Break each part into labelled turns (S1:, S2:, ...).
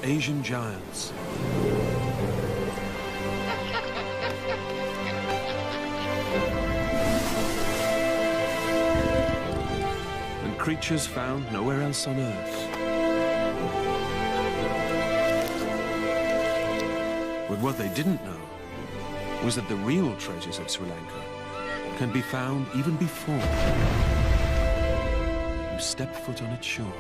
S1: Asian giants. And creatures found nowhere else on Earth. But what they didn't know was that the real treasures of Sri Lanka can be found even before you step foot on its shore.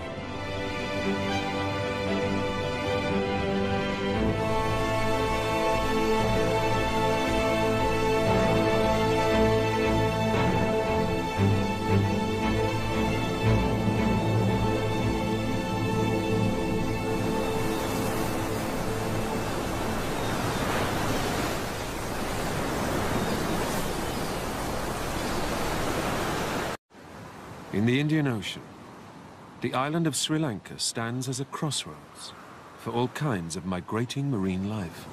S1: In the Indian Ocean, the island of Sri Lanka stands as a crossroads for all kinds of migrating marine life.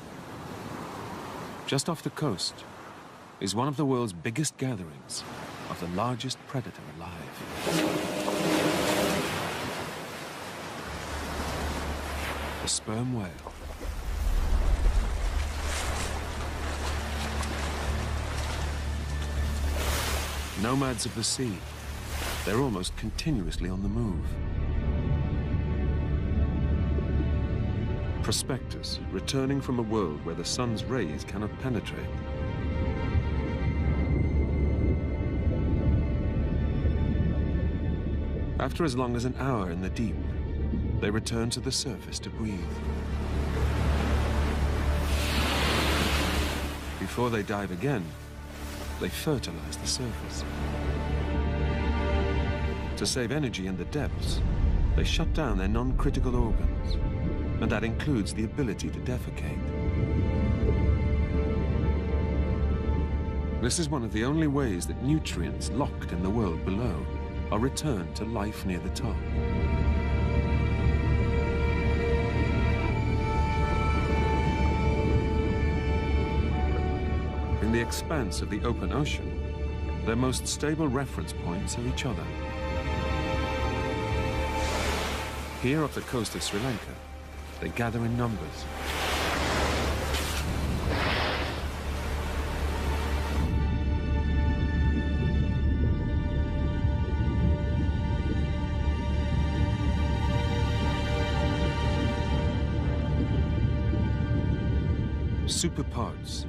S1: Just off the coast is one of the world's biggest gatherings of the largest predator alive. The sperm whale. Nomads of the sea. They're almost continuously on the move. Prospectors returning from a world where the sun's rays cannot penetrate. After as long as an hour in the deep, they return to the surface to breathe. Before they dive again, they fertilize the surface. To save energy in the depths, they shut down their non-critical organs, and that includes the ability to defecate. This is one of the only ways that nutrients locked in the world below are returned to life near the top. In the expanse of the open ocean, their most stable reference points are each other. Here off the coast of Sri Lanka, they gather in numbers. Superpods,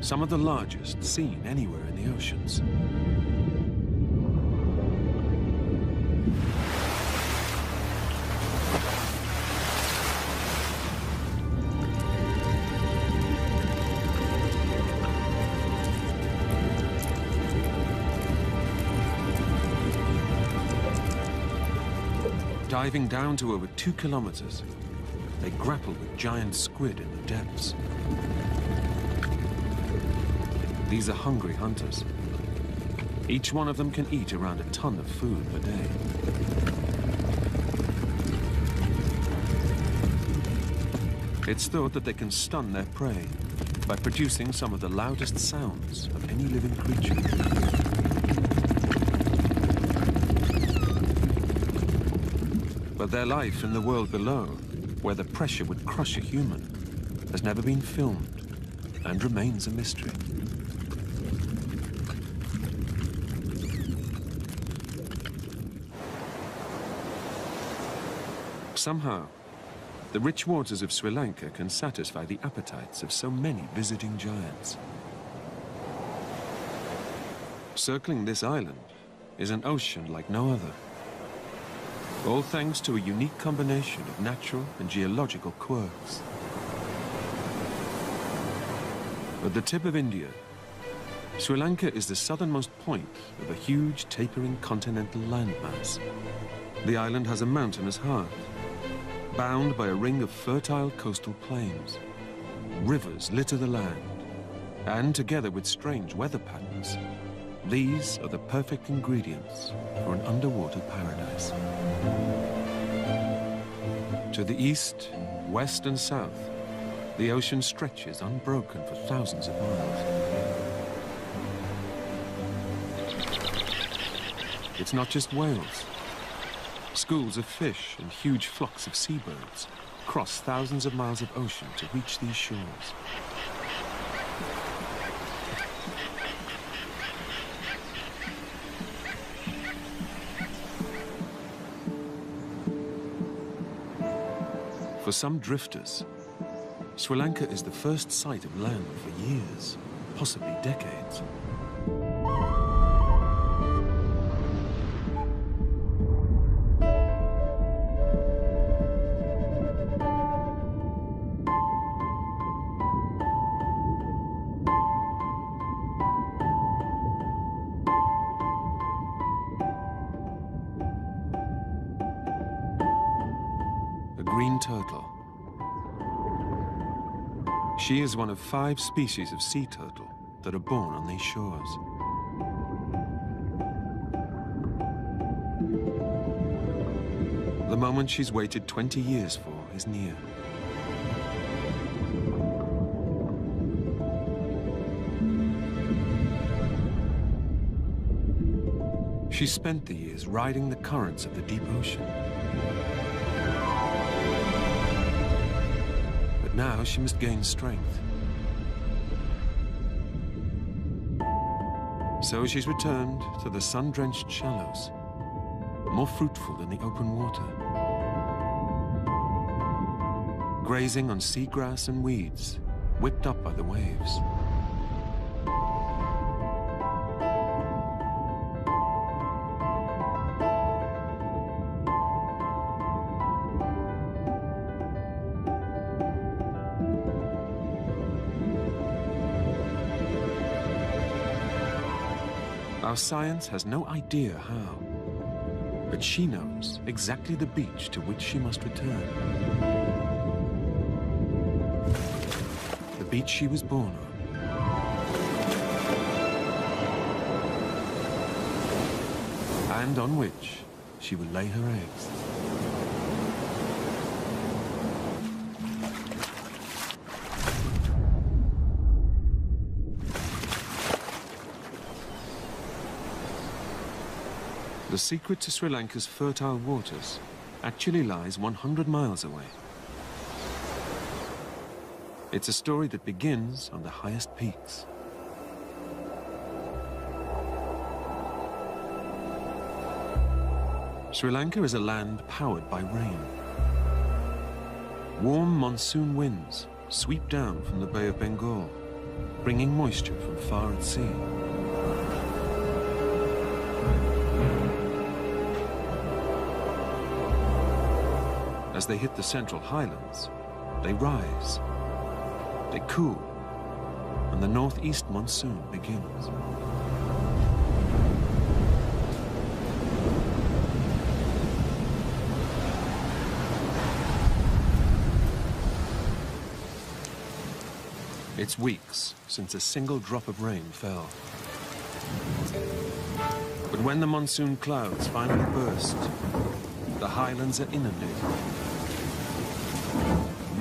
S1: some of the largest seen anywhere in the oceans. Diving down to over 2 kilometers, they grapple with giant squid in the depths. These are hungry hunters. Each one of them can eat around a ton of food per day. It's thought that they can stun their prey by producing some of the loudest sounds of any living creature. But their life in the world below, where the pressure would crush a human, has never been filmed and remains a mystery. Somehow, the rich waters of Sri Lanka can satisfy the appetites of so many visiting giants. Circling this island is an ocean like no other. All thanks to a unique combination of natural and geological quirks. At the tip of India, Sri Lanka is the southernmost point of a huge tapering continental landmass. The island has a mountainous heart, bound by a ring of fertile coastal plains. Rivers litter the land, and together with strange weather patterns, these are the perfect ingredients for an underwater paradise. To the east, west, and south, the ocean stretches unbroken for thousands of miles. It's not just whales. Schools of fish and huge flocks of seabirds cross thousands of miles of ocean to reach these shores. For some drifters, Sri Lanka is the first sight of land for years, possibly decades. A green turtle. She is one of 5 species of sea turtle that are born on these shores. The moment she's waited 20 years for is near. She spent the years riding the currents of the deep ocean. But now she must gain strength. So she's returned to the sun-drenched shallows, more fruitful than the open water. Grazing on seagrass and weeds, whipped up by the waves. Our science has no idea how, but she knows exactly the beach to which she must return. The beach she was born on. And on which she will lay her eggs. The secret to Sri Lanka's fertile waters actually lies 100 miles away. It's a story that begins on the highest peaks. Sri Lanka is a land powered by rain. Warm monsoon winds sweep down from the Bay of Bengal, bringing moisture from far at sea. As they hit the central highlands, they rise, they cool, and the northeast monsoon begins. It's weeks since a single drop of rain fell. But when the monsoon clouds finally burst, the highlands are inundated.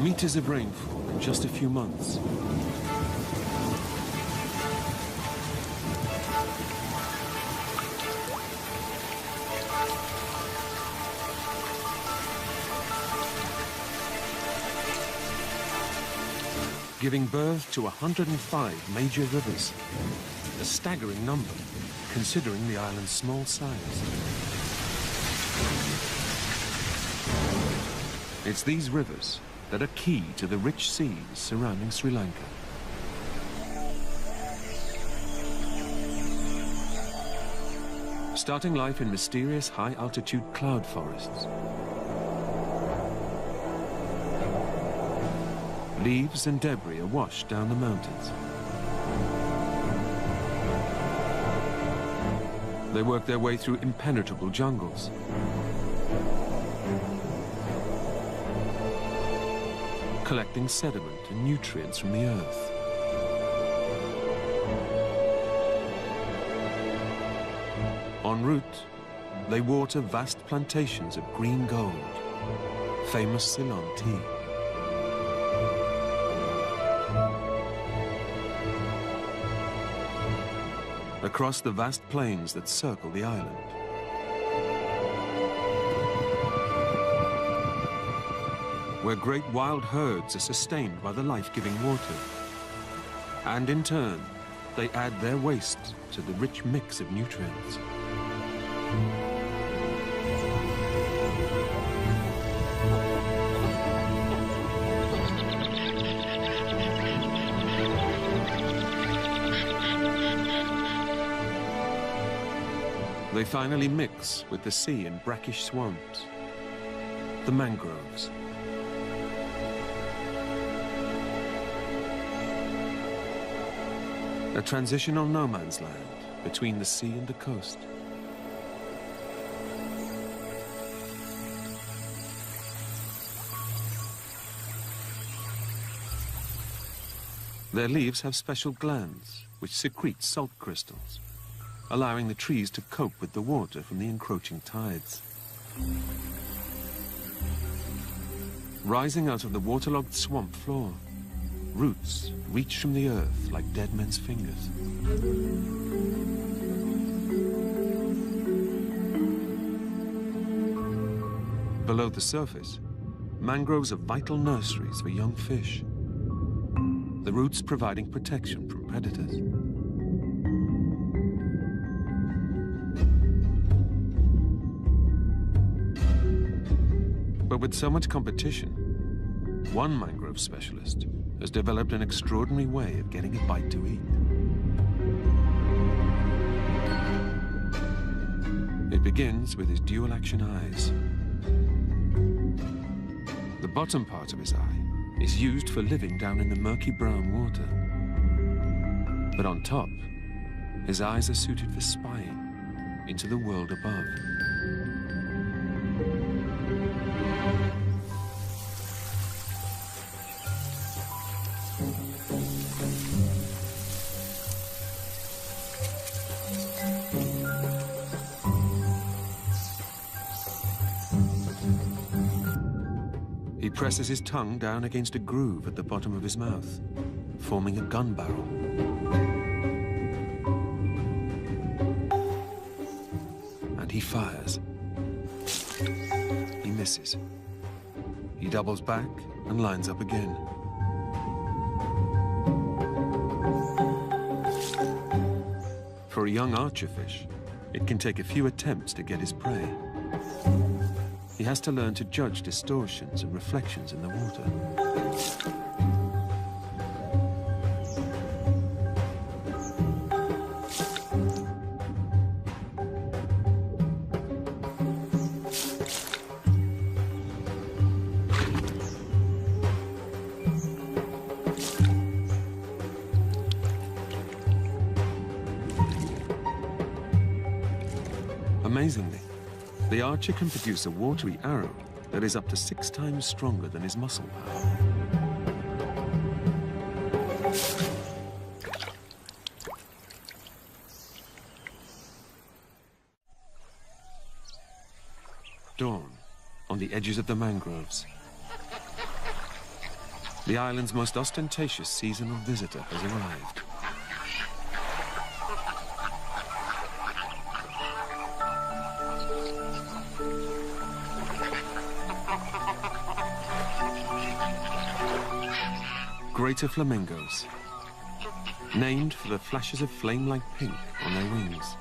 S1: Meters of rainfall in just a few months. Giving birth to 105 major rivers, a staggering number considering the island's small size. It's these rivers that are key to the rich seas surrounding Sri Lanka. Starting life in mysterious high-altitude cloud forests. Leaves and debris are washed down the mountains. They work their way through impenetrable jungles. Collecting sediment and nutrients from the earth. En route, they water vast plantations of green gold, famous Ceylon tea. Across the vast plains that circle the island, where great wild herds are sustained by the life-giving water. And in turn, they add their waste to the rich mix of nutrients. They finally mix with the sea in brackish swamps, the mangroves. A transitional no man's land between the sea and the coast. Their leaves have special glands which secrete salt crystals, allowing the trees to cope with the water from the encroaching tides. Rising out of the waterlogged swamp floor, roots reach from the earth like dead men's fingers. Below the surface, mangroves are vital nurseries for young fish, the roots providing protection from predators. But with so much competition, one mangrove specialist has developed an extraordinary way of getting a bite to eat. It begins with his dual-action eyes. The bottom part of his eye is used for living down in the murky brown water. But on top, his eyes are suited for spying into the world above. He presses his tongue down against a groove at the bottom of his mouth, forming a gun barrel. And he fires. He misses. He doubles back and lines up again. For a young archerfish, it can take a few attempts to get his prey. He has to learn to judge distortions and reflections in the water. Amazingly, the archer can produce a watery arrow that is up to 6 times stronger than his muscle power. Dawn, on the edges of the mangroves. The island's most ostentatious seasonal visitor has arrived. Greater flamingos, named for the flashes of flame-like pink on their wings.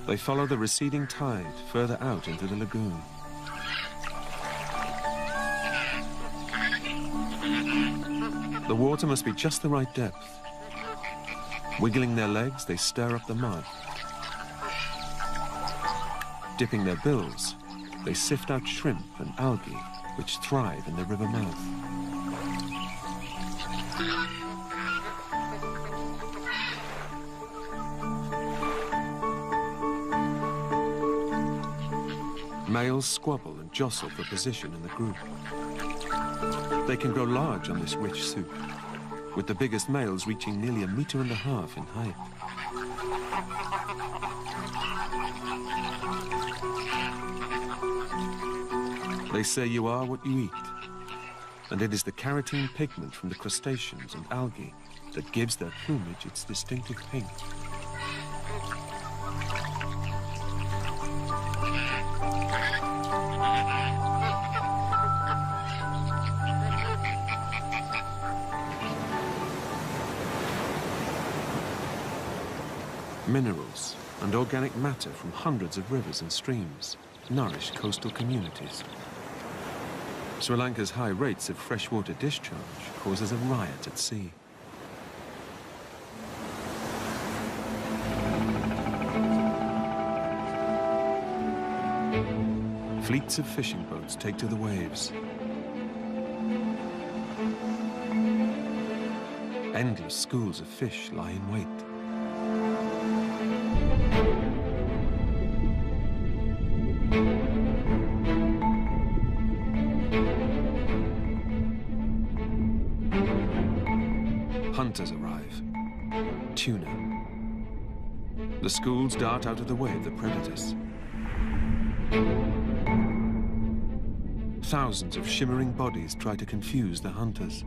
S1: They follow the receding tide further out into the lagoon. The water must be just the right depth. Wiggling their legs, they stir up the mud. Dipping their bills, they sift out shrimp and algae which thrive in the river mouth. Males squabble and jostle for position in the group. They can grow large on this rich soup, with the biggest males reaching nearly 1.5 meters in height. They say you are what you eat, and it is the carotene pigment from the crustaceans and algae that gives their plumage its distinctive pink. Minerals and organic matter from hundreds of rivers and streams nourish coastal communities. Sri Lanka's high rates of freshwater discharge causes a riot at sea. Fleets of fishing boats take to the waves. Endless schools of fish lie in wait. Hunters arrive. Tuna. The schools dart out of the way of the predators. Thousands of shimmering bodies try to confuse the hunters.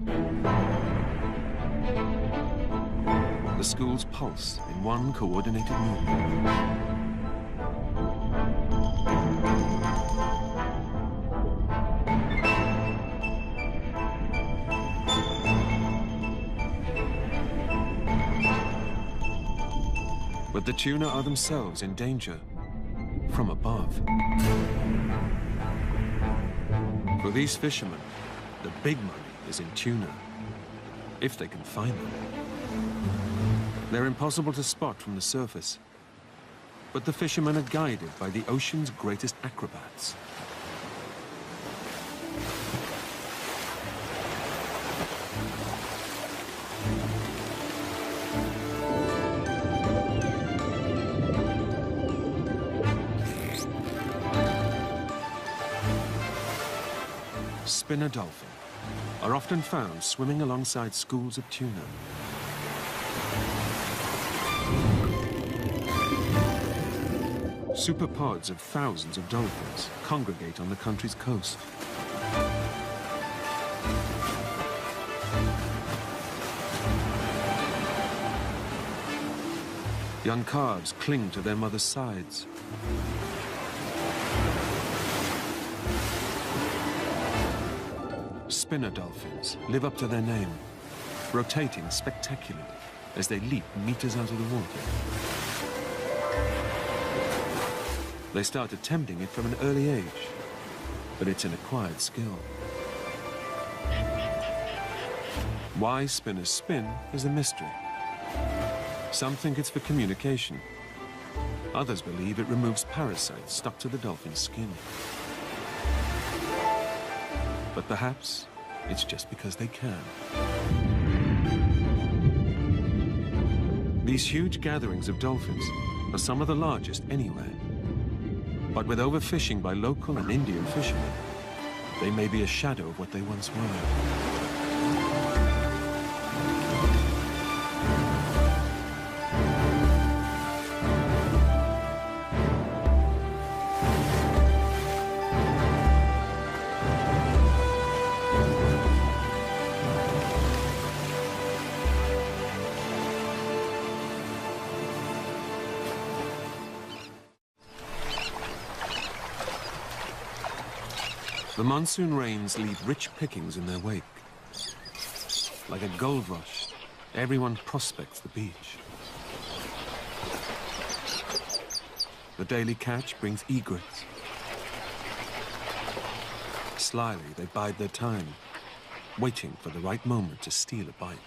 S1: The schools pulse in one coordinated movement. But the tuna are themselves in danger from above. For these fishermen, the big money is in tuna, if they can find them. They're impossible to spot from the surface, but the fishermen are guided by the ocean's greatest acrobats. Spinner dolphin are often found swimming alongside schools of tuna. Superpods of thousands of dolphins congregate on the country's coast. Young calves cling to their mother's sides. Spinner dolphins live up to their name, rotating spectacularly as they leap meters out of the water. They start attempting it from an early age, but it's an acquired skill. Why spinners spin is a mystery. Some think it's for communication. Others believe it removes parasites stuck to the dolphin's skin. But perhaps it's just because they can. These huge gatherings of dolphins are some of the largest anywhere. But with overfishing by local and Indian fishermen, they may be a shadow of what they once were. The monsoon rains leave rich pickings in their wake. Like a gold rush, everyone prospects the beach. The daily catch brings egrets. Slyly, they bide their time, waiting for the right moment to steal a bite.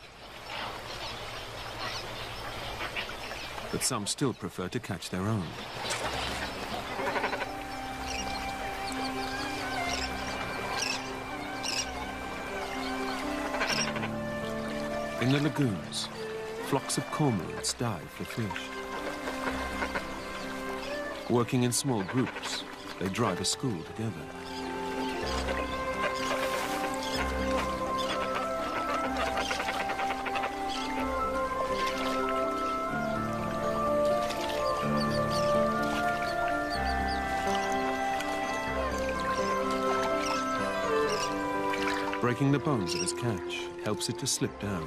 S1: But some still prefer to catch their own. In the lagoons, flocks of cormorants dive for fish. Working in small groups, they drive a school together. Breaking the bones of his catch helps it to slip down.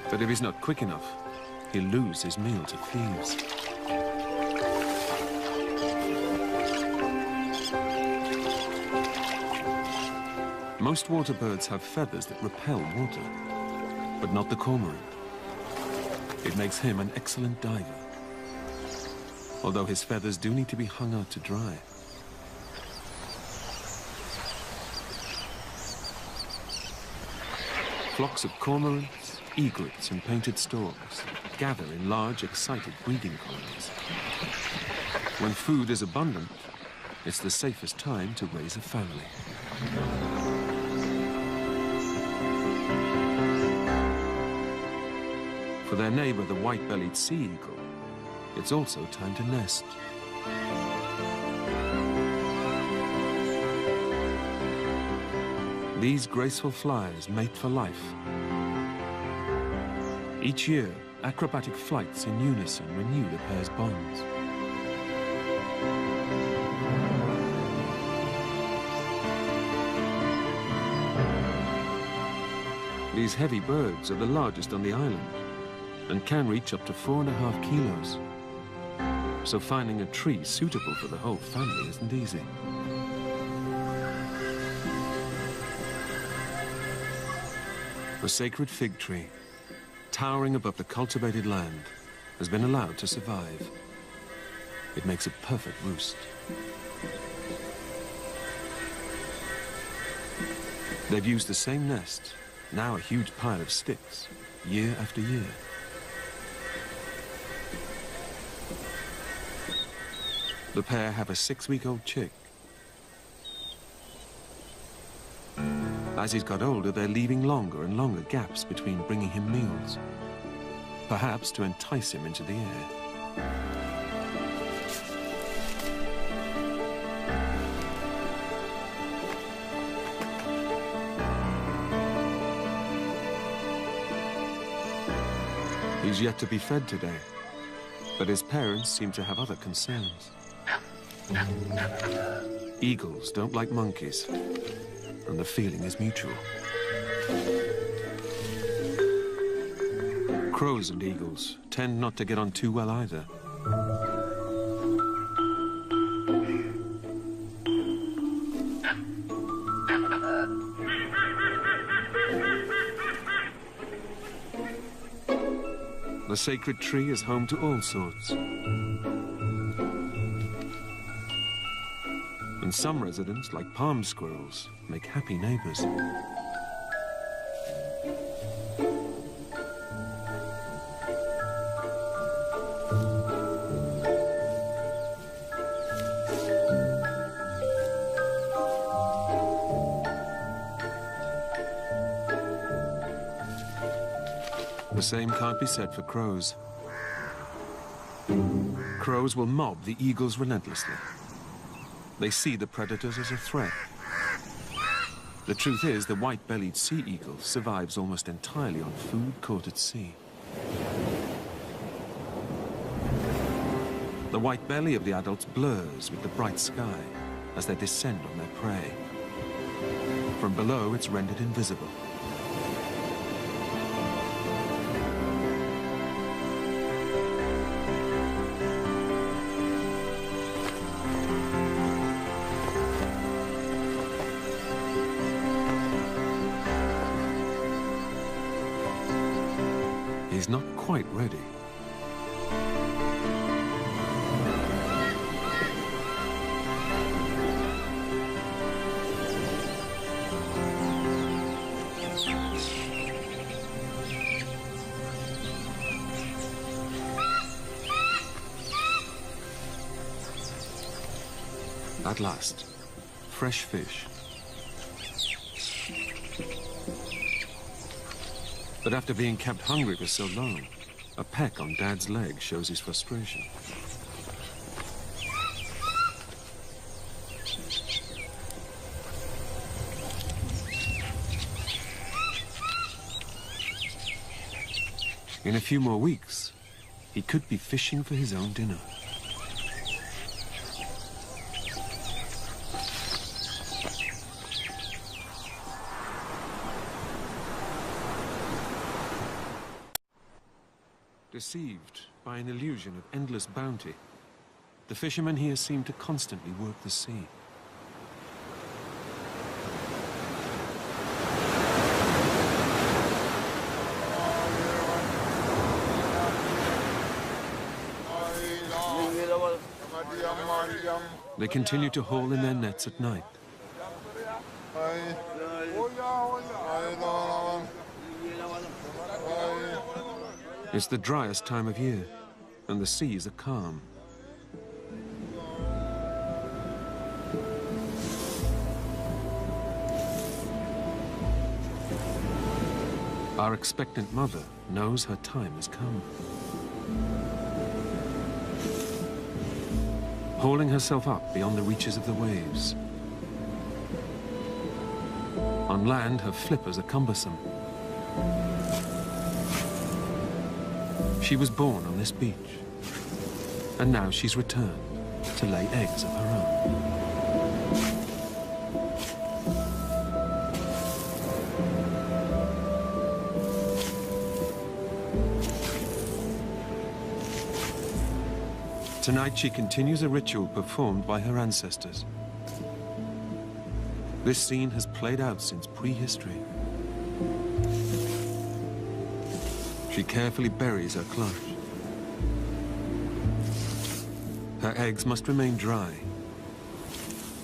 S1: But if he's not quick enough, he'll lose his meal to thieves. Most water birds have feathers that repel water, but not the cormorant. It makes him an excellent diver, although his feathers do need to be hung out to dry. Flocks of cormorants, egrets, and painted storks gather in large, excited breeding colonies. When food is abundant, it's the safest time to raise a family. For their neighbor, the white-bellied sea eagle, it's also time to nest. These graceful flyers mate for life. Each year, acrobatic flights in unison renew the pair's bonds. These heavy birds are the largest on the island and can reach up to 4.5 kilos. So finding a tree suitable for the whole family isn't easy. The sacred fig tree, towering above the cultivated land, has been allowed to survive. It makes a perfect roost. They've used the same nest, now a huge pile of sticks, year after year. The pair have a 6-week-old chick. As he's got older, they're leaving longer and longer gaps between bringing him meals, perhaps to entice him into the air. He's yet to be fed today, but his parents seem to have other concerns. Eagles don't like monkeys, and the feeling is mutual. Crows and eagles tend not to get on too well either. The sacred tree is home to all sorts. And some residents, like palm squirrels, make happy neighbors. The same can't be said for crows. Crows will mob the eagles relentlessly. They see the predators as a threat. The truth is, the white-bellied sea eagle survives almost entirely on food caught at sea. The white belly of the adults blurs with the bright sky as they descend on their prey. From below, it's rendered invisible. He's not quite ready. At last, fresh fish. But after being kept hungry for so long, a peck on Dad's leg shows his frustration. In a few more weeks, he could be fishing for his own dinner. Deceived by an illusion of endless bounty, the fishermen here seem to constantly work the sea. They continue to haul in their nets at night. It's the driest time of year, and the seas are calm. Our expectant mother knows her time has come. Hauling herself up beyond the reaches of the waves. On land, her flippers are cumbersome. She was born on this beach, and now she's returned to lay eggs of her own. Tonight she continues a ritual performed by her ancestors. This scene has played out since prehistory. She carefully buries her clutch. Her eggs must remain dry.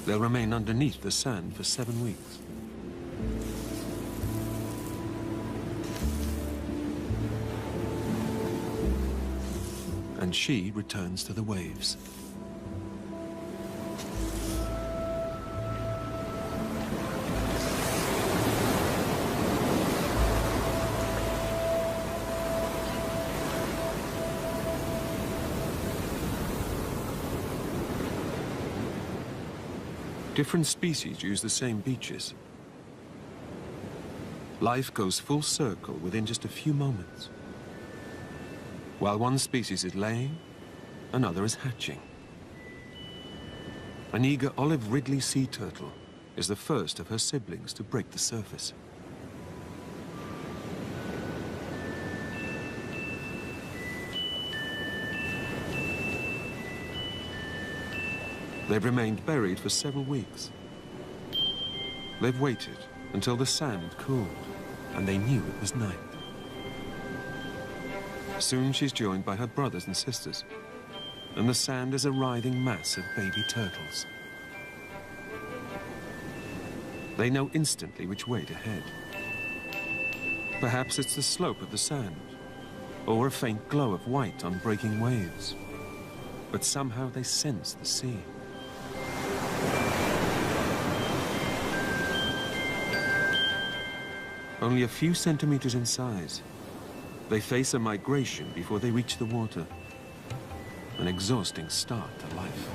S1: They'll remain underneath the sand for 7 weeks. And she returns to the waves. Different species use the same beaches. Life goes full circle within just a few moments. While one species is laying, another is hatching. An eager olive ridley sea turtle is the first of her siblings to break the surface. They've remained buried for several weeks. They've waited until the sand cooled, and they knew it was night. Soon she's joined by her brothers and sisters, and the sand is a writhing mass of baby turtles. They know instantly which way to head. Perhaps it's the slope of the sand, or a faint glow of white on breaking waves. But somehow they sense the sea. Only a few centimeters in size, they face a migration before they reach the water. An exhausting start to life.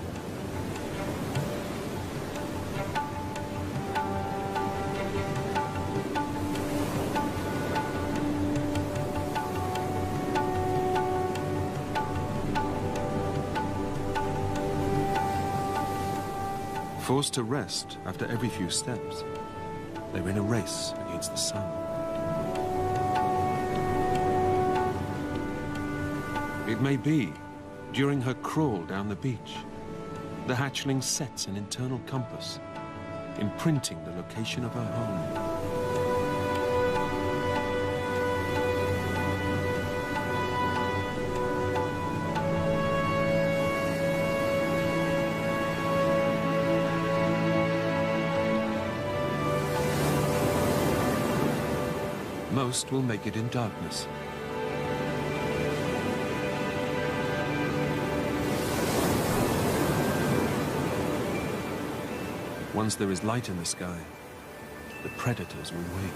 S1: Forced to rest after every few steps, they're in a race against the sun. It may be, during her crawl down the beach, the hatchling sets an internal compass, imprinting the location of her home. Most will make it in darkness. Once there is light in the sky, the predators will wake.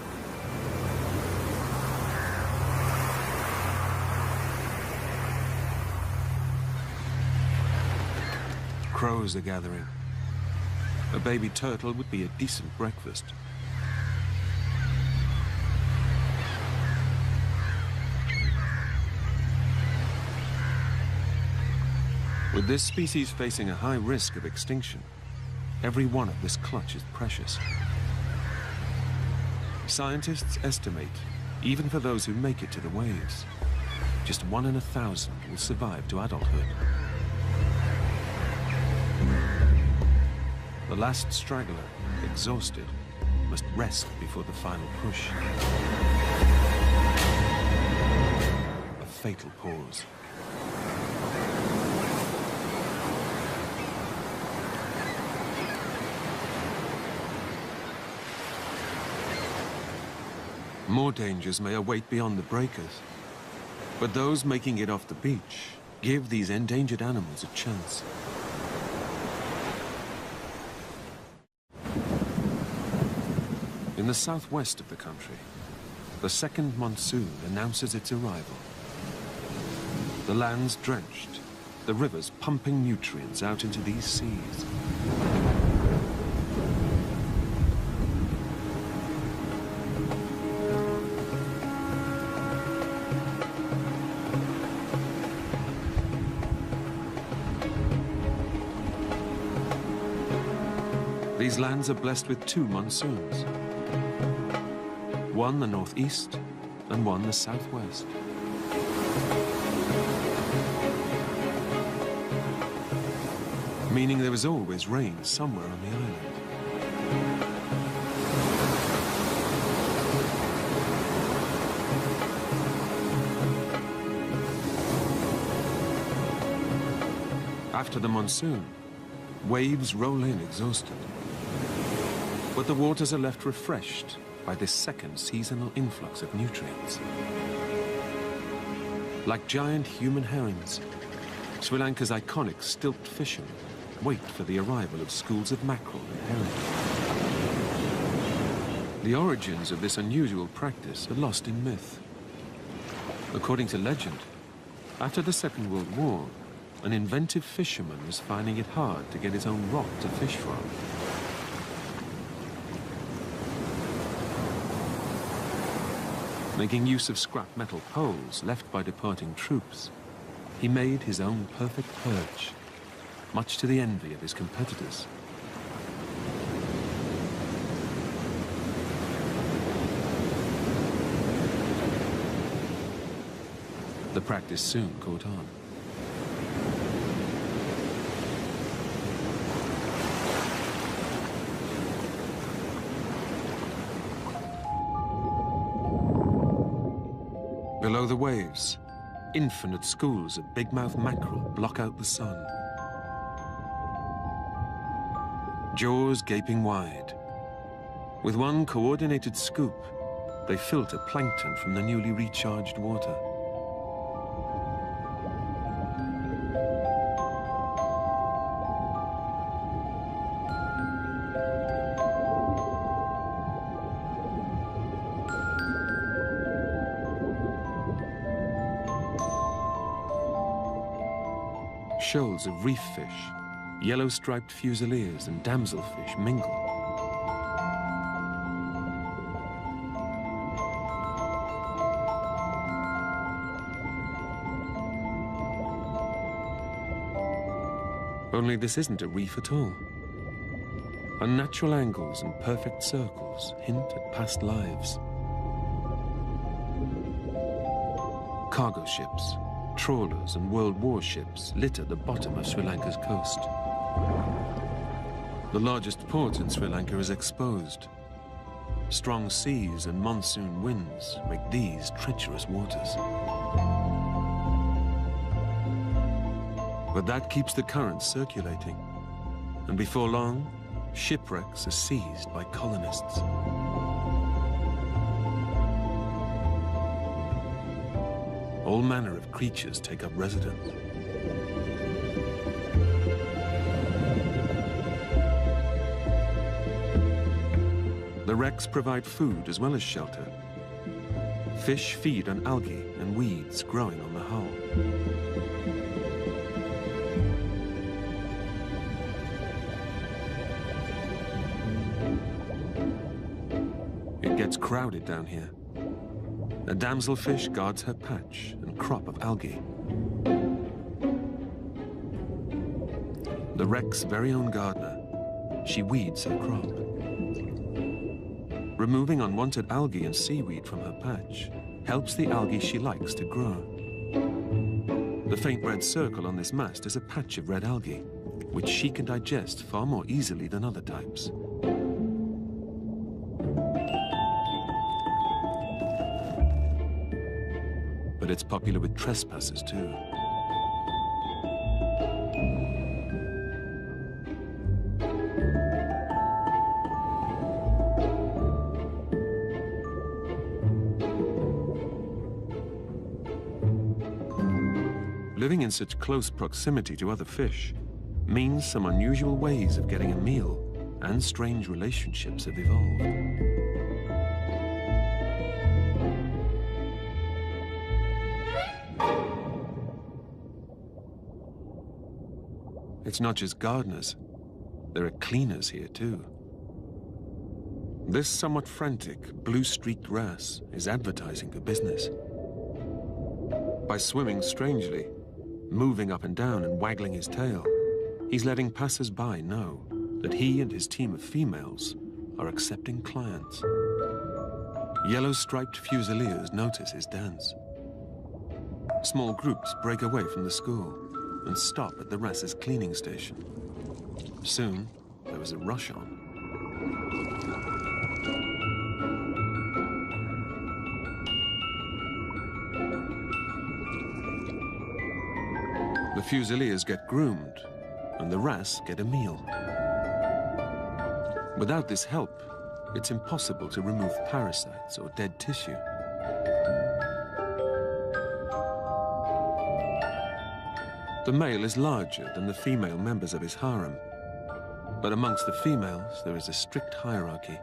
S1: Crows are gathering. A baby turtle would be a decent breakfast. With this species facing a high risk of extinction, every one of this clutch is precious. Scientists estimate, even for those who make it to the waves, just 1 in 1,000 will survive to adulthood. The last straggler, exhausted, must rest before the final push. A fatal pause. More dangers may await beyond the breakers, but those making it off the beach give these endangered animals a chance. In the southwest of the country, the second monsoon announces its arrival. The land's drenched, the rivers pumping nutrients out into these seas. These lands are blessed with two monsoons. One the northeast and one the southwest. Meaning there is always rain somewhere on the island. After the monsoon, waves roll in exhausted. But the waters are left refreshed by this second seasonal influx of nutrients. Like giant human herons, Sri Lanka's iconic stilt fishermen wait for the arrival of schools of mackerel and herring. The origins of this unusual practice are lost in myth. According to legend, after the Second World War, an inventive fisherman was finding it hard to get his own rod to fish from. Making use of scrap metal poles left by departing troops, he made his own perfect perch, much to the envy of his competitors. The practice soon caught on. Below the waves, infinite schools of big-mouth mackerel block out the sun. Jaws gaping wide. With one coordinated scoop, they filter plankton from the newly recharged water. Shoals of reef fish, yellow-striped fusiliers and damselfish mingle. Only this isn't a reef at all. Unnatural angles and perfect circles hint at past lives. Cargo ships, trawlers and World War ships litter the bottom of Sri Lanka's coast. The largest port in Sri Lanka is exposed. Strong seas and monsoon winds make these treacherous waters. But that keeps the currents circulating, and before long, shipwrecks are seized by colonists. All manner of creatures take up residence. The wrecks provide food as well as shelter. Fish feed on algae and weeds growing on the hull. It gets crowded down here. A damselfish guards her patch and crop of algae. The wreck's very own gardener, she weeds her crop. Removing unwanted algae and seaweed from her patch helps the algae she likes to grow. The faint red circle on this mast is a patch of red algae, which she can digest far more easily than other types. But it's popular with trespassers too. living in such close proximity to other fish means some unusual ways of getting a meal and strange relationships have evolved. It's not just gardeners. There are cleaners here too. This somewhat frantic, blue-streaked wrasse is advertising for business. By swimming strangely, moving up and down and waggling his tail, he's letting passers-by know that he and his team of females are accepting clients. Yellow-striped fusiliers notice his dance. Small groups break away from the school and stop at the wrasse's cleaning station. Soon, there was a rush on. The fusiliers get groomed, and the wrasse get a meal. Without this help, it's impossible to remove parasites or dead tissue. The male is larger than the female members of his harem, but amongst the females there is a strict hierarchy.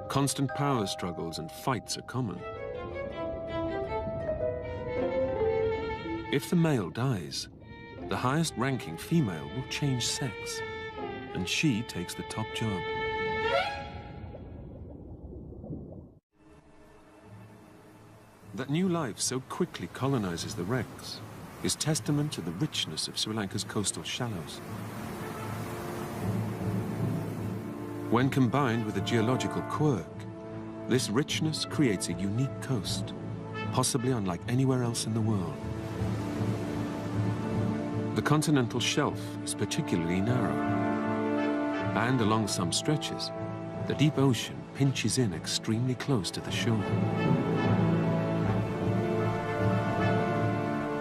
S1: Constant power struggles and fights are common. If the male dies, the highest-ranking female will change sex, and she takes the top job. That new life so quickly colonizes the wrecks is testament to the richness of Sri Lanka's coastal shallows. When combined with a geological quirk, this richness creates a unique coast, possibly unlike anywhere else in the world. The continental shelf is particularly narrow, and along some stretches, the deep ocean pinches in extremely close to the shore.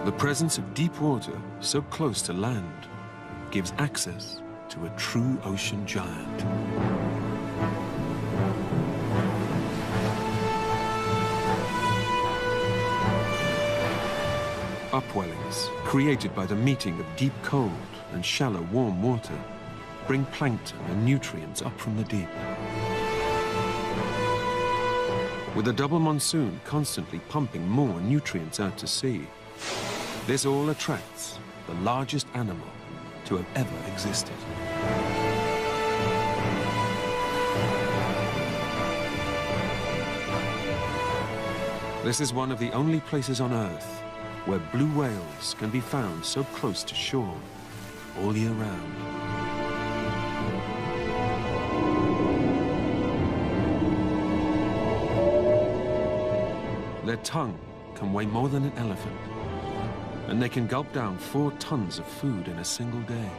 S1: The presence of deep water so close to land gives access to a true ocean giant. Upwellings, created by the meeting of deep cold and shallow warm water, bring plankton and nutrients up from the deep. With a double monsoon constantly pumping more nutrients out to sea, this all attracts the largest animal to have ever existed. This is one of the only places on Earth where blue whales can be found so close to shore all year round. Their tongue can weigh more than an elephant, and they can gulp down 4 tons of food in a single day.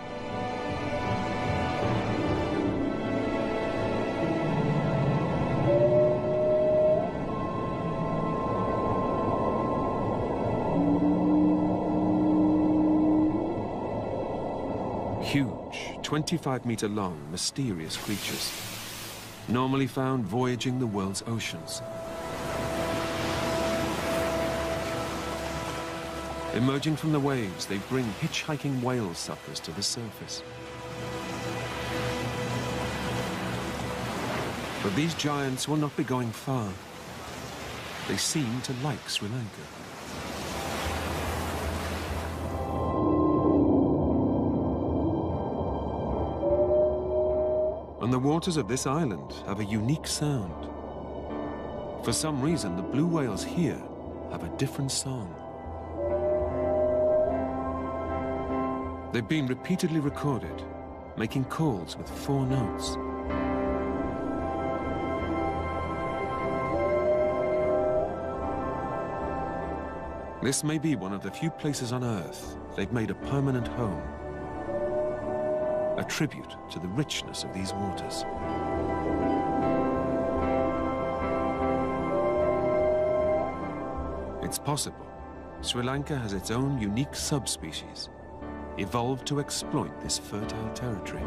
S1: Huge, 25-meter-long, mysterious creatures, normally found voyaging the world's oceans. Emerging from the waves, they bring hitchhiking whale suppers to the surface. But these giants will not be going far. They seem to like Sri Lanka. And the waters of this island have a unique sound. For some reason, the blue whales here have a different song. They've been repeatedly recorded, making calls with 4 notes. This may be one of the few places on Earth they've made a permanent home, a tribute to the richness of these waters. It's possible Sri Lanka has its own unique subspecies, evolved to exploit this fertile territory.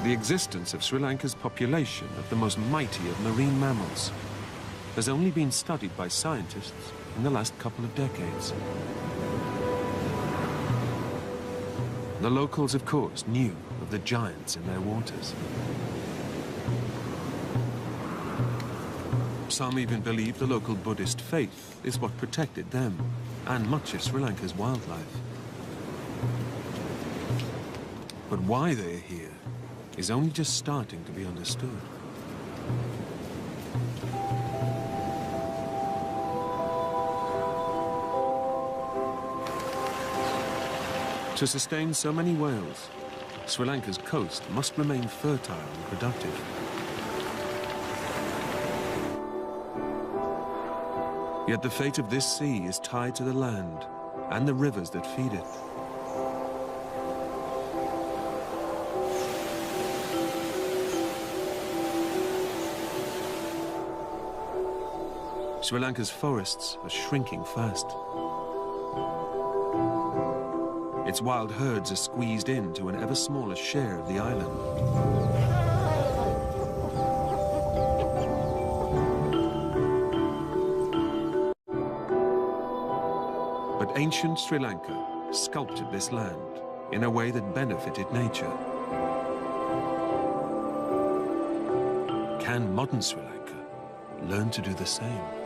S1: The existence of Sri Lanka's population of the most mighty of marine mammals has only been studied by scientists in the last couple of decades. The locals, of course, knew of the giants in their waters. Some even believe the local Buddhist faith is what protected them and much of Sri Lanka's wildlife. But why they are here is only just starting to be understood. To sustain so many whales, Sri Lanka's coast must remain fertile and productive. Yet the fate of this sea is tied to the land and the rivers that feed it. Sri Lanka's forests are shrinking fast. Its wild herds are squeezed into an ever smaller share of the island. But ancient Sri Lanka sculpted this land in a way that benefited nature. Can modern Sri Lanka learn to do the same?